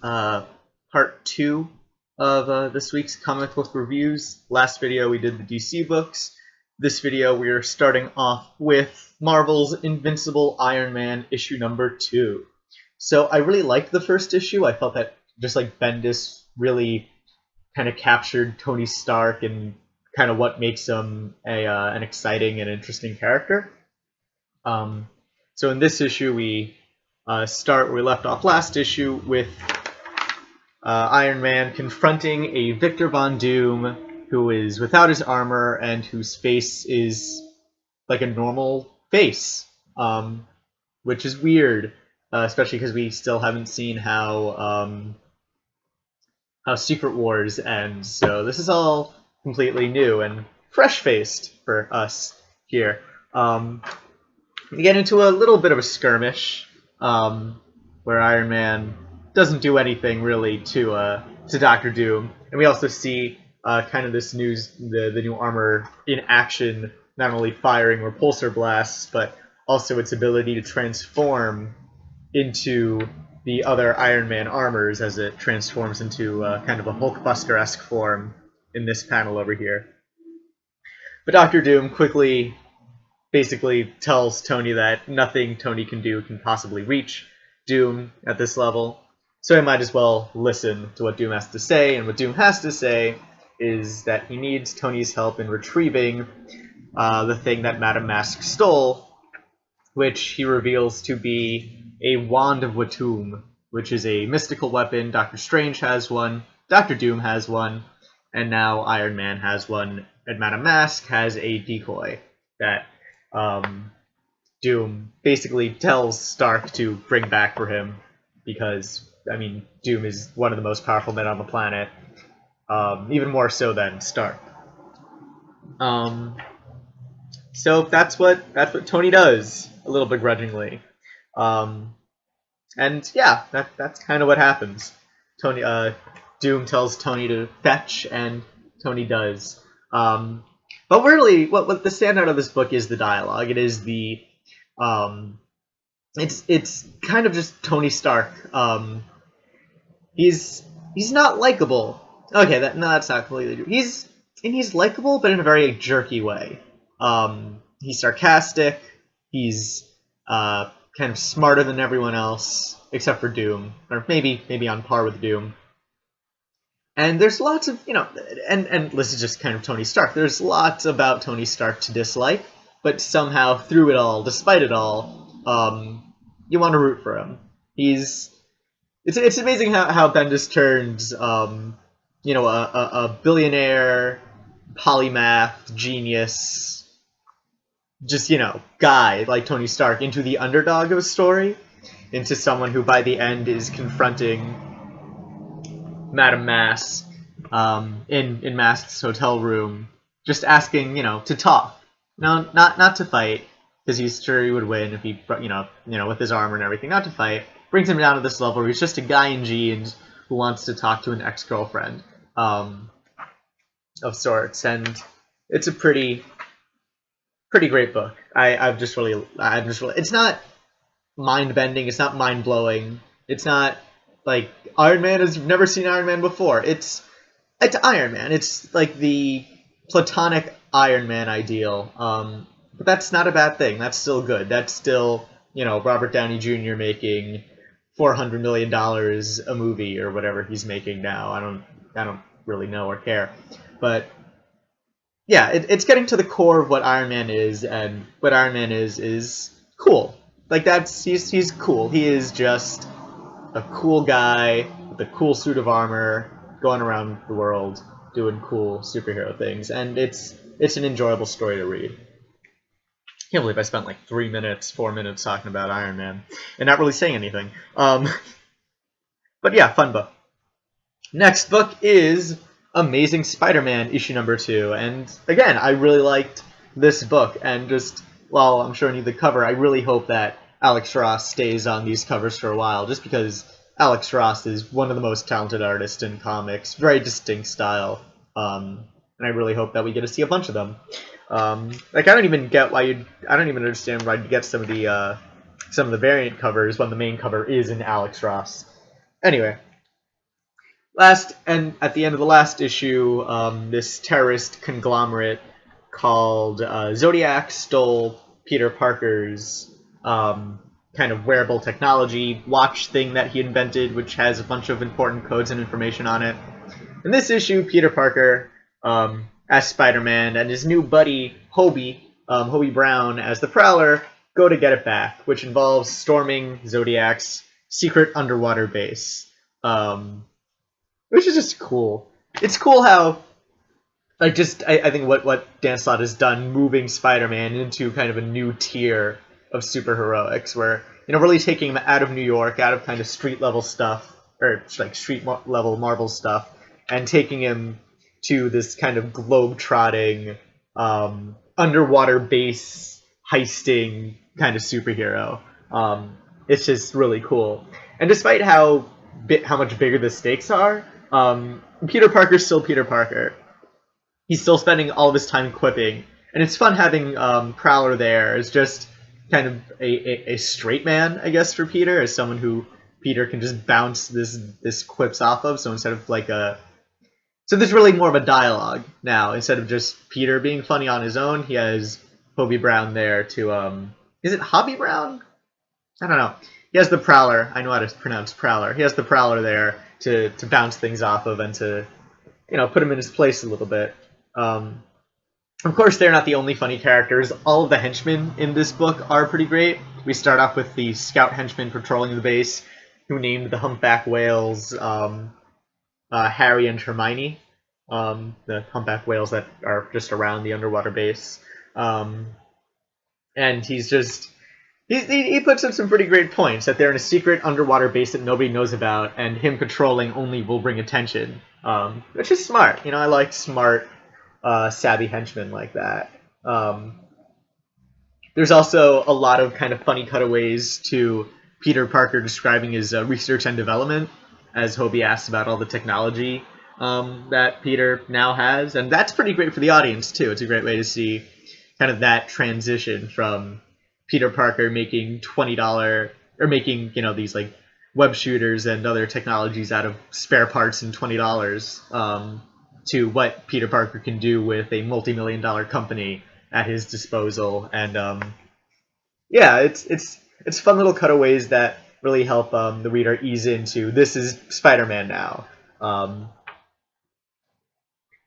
part 2 of this week's comic book reviews. Last video we did the DC books. This video we are starting off with Marvel's Invincible Iron Man issue number 2. So I really liked the first issue. I felt that just like Bendis really kind of captured Tony Stark and kind of what makes him an exciting and interesting character. So in this issue we start where we left off last issue with Iron Man confronting a Victor Von Doom who is without his armor and whose face is like a normal face, which is weird, especially because we still haven't seen how Secret Wars ends. So this is all completely new and fresh-faced for us here. We get into a little bit of a skirmish where Iron Man doesn't do anything really to Doctor Doom, and we also see kind of this the new armor in action, not only firing repulsor blasts, but also its ability to transform into the other Iron Man armors as it transforms into kind of a Hulkbuster-esque form in this panel over here. But Doctor Doom quickly basically tells Tony that nothing Tony can do can possibly reach Doom at this level, so he might as well listen to what Doom has to say, and what Doom has to say is that he needs Tony's help in retrieving the thing that Madame Mask stole, which he reveals to be a Wand of Watum, which is a mystical weapon. Doctor Strange has one, Doctor Doom has one, and now Iron Man has one, and Madame Mask has a decoy that Doom basically tells Stark to bring back for him, because, I mean, Doom is one of the most powerful men on the planet, even more so than Stark. So that's what Tony does, a little begrudgingly. And yeah, that's kind of what happens. Doom tells Tony to fetch, and Tony does. But really, what the standout of this book is the dialogue. It is it's kind of just Tony Stark. He's not likable. Okay, that's not completely true. He's likable, but in a very jerky way. He's sarcastic. He's kind of smarter than everyone else, except for Doom, or maybe on par with Doom. And there's lots of, and this is just kind of Tony Stark. There's lots about Tony Stark to dislike, but somehow through it all, despite it all, you want to root for him. It's amazing how Bendis turns, a billionaire, polymath, genius, just, guy like Tony Stark into the underdog of a story, into someone who by the end is confronting Madame Mask in Mask's hotel room, just asking, to talk. No, not to fight, because he's sure he would win if he, with his armor and everything. Not to fight. Brings him down to this level where he's just a guy in jeans who wants to talk to an ex-girlfriend of sorts, and it's a pretty great book. I'm just really. It's not mind-bending. It's not mind-blowing. It's not like Iron Man has never seen Iron Man before. It's Iron Man. It's like the platonic Iron Man ideal. But that's not a bad thing. That's still good. That's still, Robert Downey Jr. making $400 million a movie or whatever he's making now. I don't really know or care. But yeah, it's getting to the core of what Iron Man is, and what Iron Man is cool. Like he's cool. He is just a cool guy with a cool suit of armor going around the world doing cool superhero things, and it's an enjoyable story to read. I can't believe I spent like 4 minutes talking about Iron Man and not really saying anything. But yeah, fun book. Next book is Amazing Spider-Man issue number 2, and again, I really liked this book, and just while I'm showing you the cover, I really hope that Alex Ross stays on these covers for a while, just because Alex Ross is one of the most talented artists in comics, very distinct style, and I really hope that we get to see a bunch of them. I don't even understand why you get some of the variant covers when the main cover is in Alex Ross. Anyway, At the end of the last issue, this terrorist conglomerate called Zodiac stole Peter Parker's um, kind of wearable technology watch thing that he invented, which has a bunch of important codes and information on it. In this issue, Peter Parker, as Spider-Man, and his new buddy Hobie Brown as the Prowler, go to get it back, which involves storming Zodiac's secret underwater base. Which is just cool. It's cool how, like, I think what Dan Slott has done, moving Spider-Man into kind of a new tier of superheroics, where, really taking him out of New York, out of kind of street level stuff, or like street level Marvel stuff, and taking him to this kind of globe-trotting, underwater base heisting kind of superhero. It's just really cool. And despite how much bigger the stakes are, Peter Parker's still Peter Parker. He's still spending all of his time quipping, and it's fun having Prowler there as just kind of a straight man, I guess, for Peter, as someone who Peter can just bounce this quips off of. So instead of so there's really more of a dialogue now. Instead of just Peter being funny on his own, he has Hobie Brown there to is it Hobby Brown? I don't know. He has the Prowler. I know how to pronounce Prowler. He has the Prowler there to bounce things off of and to put him in his place a little bit. Of course, they're not the only funny characters. All of the henchmen in this book are pretty great. We start off with the scout henchmen patrolling the base, who named the humpback whales Harry and Hermione, the humpback whales that are just around the underwater base. And he's just... He puts up some pretty great points, that they're in a secret underwater base that nobody knows about, and him patrolling only will bring attention, which is smart. I like smart, savvy henchmen like that. There's also a lot of kind of funny cutaways to Peter Parker describing his research and development, as Hobie asks about all the technology that Peter now has, and that's pretty great for the audience, too. It's a great way to see kind of that transition from Peter Parker making $20 or making these like web shooters and other technologies out of spare parts and $20 to what Peter Parker can do with a multi-million-dollar company at his disposal. And it's fun little cutaways that really help the reader ease into this is Spider-Man now. And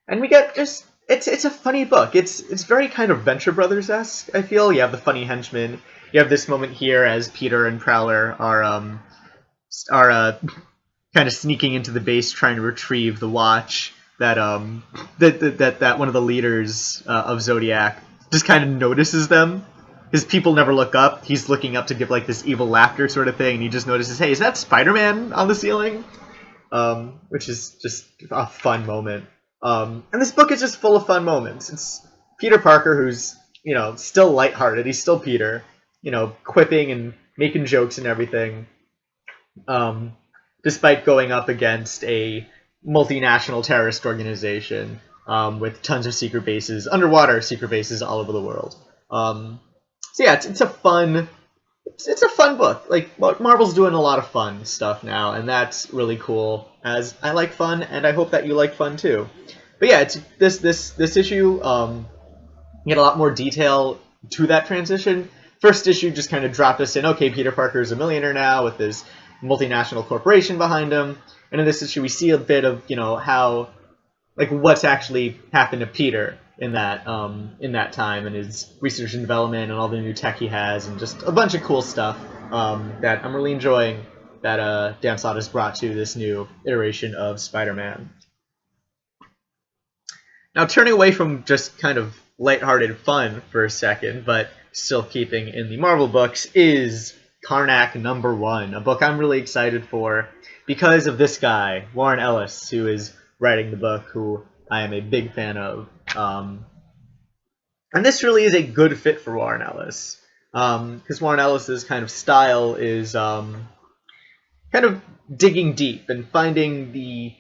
we get just it's a funny book. It's very kind of Venture Brothers-esque, I feel. You have the funny henchmen. You have this moment here as Peter and Prowler are kind of sneaking into the base trying to retrieve the watch that that one of the leaders of Zodiac just kind of notices them. His people never look up. He's looking up to give like this evil laughter sort of thing, and he just notices, hey, is that Spider-Man on the ceiling? Which is just a fun moment. And this book is just full of fun moments. It's Peter Parker who's, still lighthearted. He's still Peter, quipping and making jokes and everything. Despite going up against a multinational terrorist organization with tons of secret bases, underwater secret bases all over the world. So yeah, it's a fun book. Like, Marvel's doing a lot of fun stuff now, and that's really cool, as I like fun, and I hope that you like fun too. But yeah, it's this issue, you get a lot more detail to that transition. First issue just kind of dropped us in, okay, Peter Parker is a millionaire now with this multinational corporation behind him, and in this issue we see a bit of, how, like, what's actually happened to Peter in that time, and his research and development and all the new tech he has, and just a bunch of cool stuff that I'm really enjoying that Dan Slott has brought to this new iteration of Spider-Man. Now, turning away from just kind of lighthearted fun for a second, but still keeping in the Marvel books, is Karnak #1, a book I'm really excited for because of this guy, Warren Ellis, who is writing the book, who I am a big fan of. And this really is a good fit for Warren Ellis, because Warren Ellis's kind of style is kind of digging deep and finding the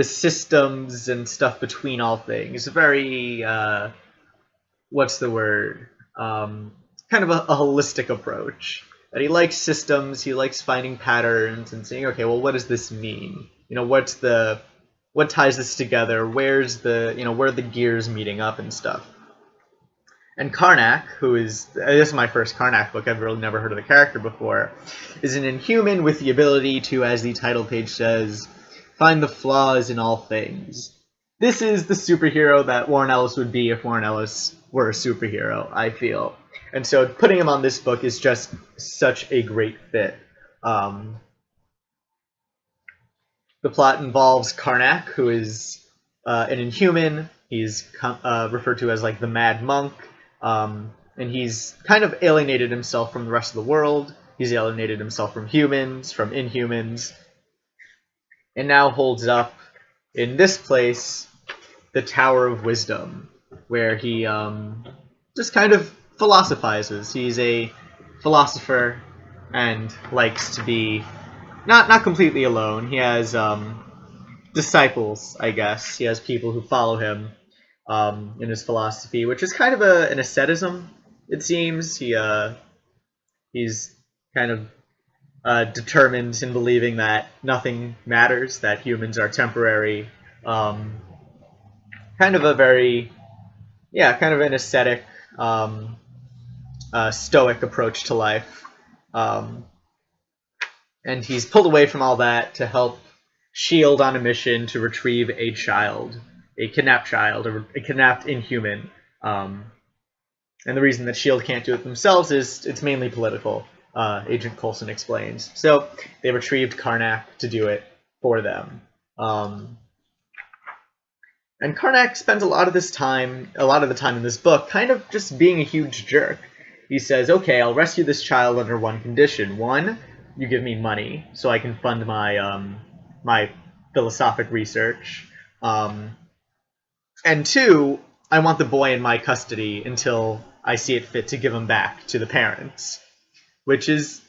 systems and stuff between all things. Very what's the word? Kind of a holistic approach. That he likes systems, he likes finding patterns and saying, okay, well, what does this mean? what ties this together? Where's the where are the gears meeting up and stuff? And Karnak, who is this is my first Karnak book, I've really never heard of the character before, is an Inhuman with the ability to, as the title page says, find the flaws in all things. This is the superhero that Warren Ellis would be if Warren Ellis were a superhero, I feel. And so putting him on this book is just such a great fit. The plot involves Karnak, who is an Inhuman. He's referred to as like the Mad Monk. And he's kind of alienated himself from the rest of the world. He's alienated himself from humans, from Inhumans, and now holds up in this place the Tower of Wisdom, where he just kind of philosophizes. He's a philosopher and likes to be not completely alone. He has disciples, I guess. He has people who follow him in his philosophy, which is kind of an asceticism, it seems. He's kind of determined in believing that nothing matters, that humans are temporary. Kind of a very, kind of an ascetic, stoic approach to life. And he's pulled away from all that to help S.H.I.E.L.D. on a mission to retrieve a child, a kidnapped Inhuman. And the reason that S.H.I.E.L.D. can't do it themselves is it's mainly political, Agent Coulson explains. So they retrieved Karnak to do it for them. And Karnak spends a lot of the time in this book kind of just being a huge jerk. He says, okay, I'll rescue this child under one condition. One, you give me money so I can fund my my philosophic research. And two, I want the boy in my custody until I see it fit to give him back to the parents. Which is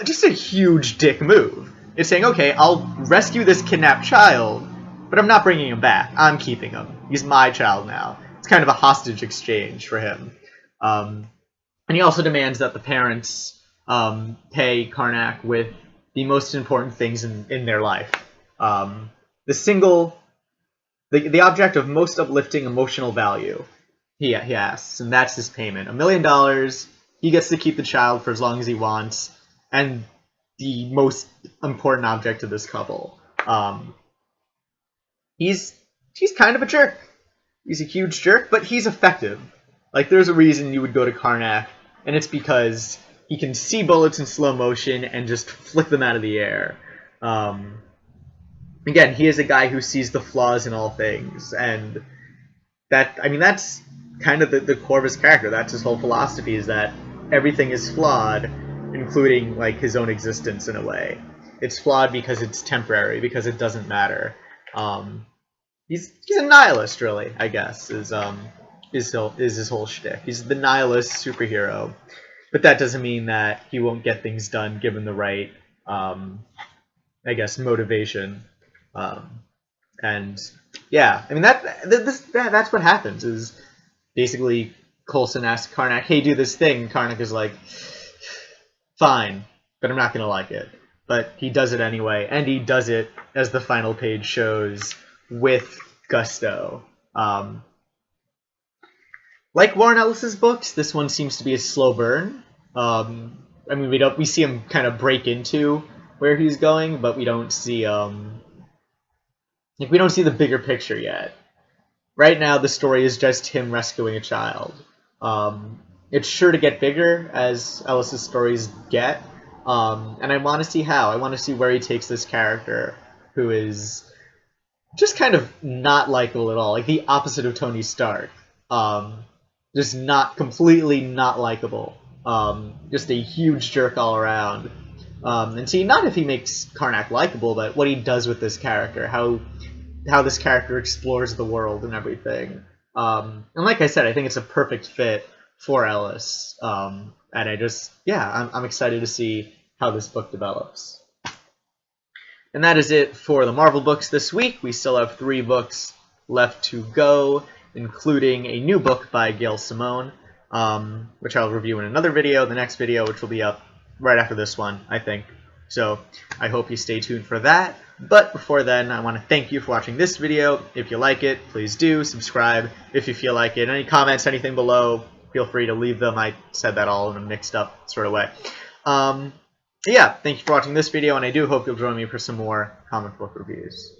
just a huge dick move. It's saying, okay, I'll rescue this kidnapped child, but I'm not bringing him back. I'm keeping him. He's my child now. It's kind of a hostage exchange for him. And he also demands that the parents pay Karnak with the most important things in their life. The object of most uplifting emotional value, he asks, and that's his payment. $1 million. He gets to keep the child for as long as he wants, and the most important object to this couple. He's kind of a jerk. He's a huge jerk, but he's effective. Like, there's a reason you would go to Karnak, and it's because he can see bullets in slow motion and just flick them out of the air. Again, he is a guy who sees the flaws in all things, and that's kind of the core of his character. That's his whole philosophy, is that everything is flawed, including like his own existence in a way. It's flawed because it's temporary, because it doesn't matter. He's a nihilist, really, I guess, is his whole shtick. He's the nihilist superhero, but that doesn't mean that he won't get things done given the right, I guess, motivation. And yeah, I mean that's what happens. Is basically Coulson asks Karnak, "Hey, do this thing." Karnak is like, "Fine, but I'm not gonna like it." But he does it anyway, and he does it, as the final page shows, with gusto. Like Warren Ellis's books, this one seems to be a slow burn. We see him kind of break into where he's going, but we don't see the bigger picture yet. Right now, the story is just him rescuing a child. It's sure to get bigger as Ellis's stories get, and I want to see how. I want to see where he takes this character, who is just kind of not likable at all, like the opposite of Tony Stark. Just completely not likable. Just a huge jerk all around. And see, not if he makes Karnak likable, but what he does with this character, how this character explores the world and everything. And like I said, I think it's a perfect fit for Ellis. And I'm excited to see how this book develops. And that is it for the Marvel books this week. We still have 3 books left to go, including a new book by Gail Simone, which I'll review in another video, the next video, which will be up right after this one, I think. So I hope you stay tuned for that. But before then, I want to thank you for watching this video. If you like it, please do subscribe if you feel like it. Any comments, anything below, feel free to leave them. I said that all in a mixed up sort of way. Yeah, thank you for watching this video, and I do hope you'll join me for some more comic book reviews.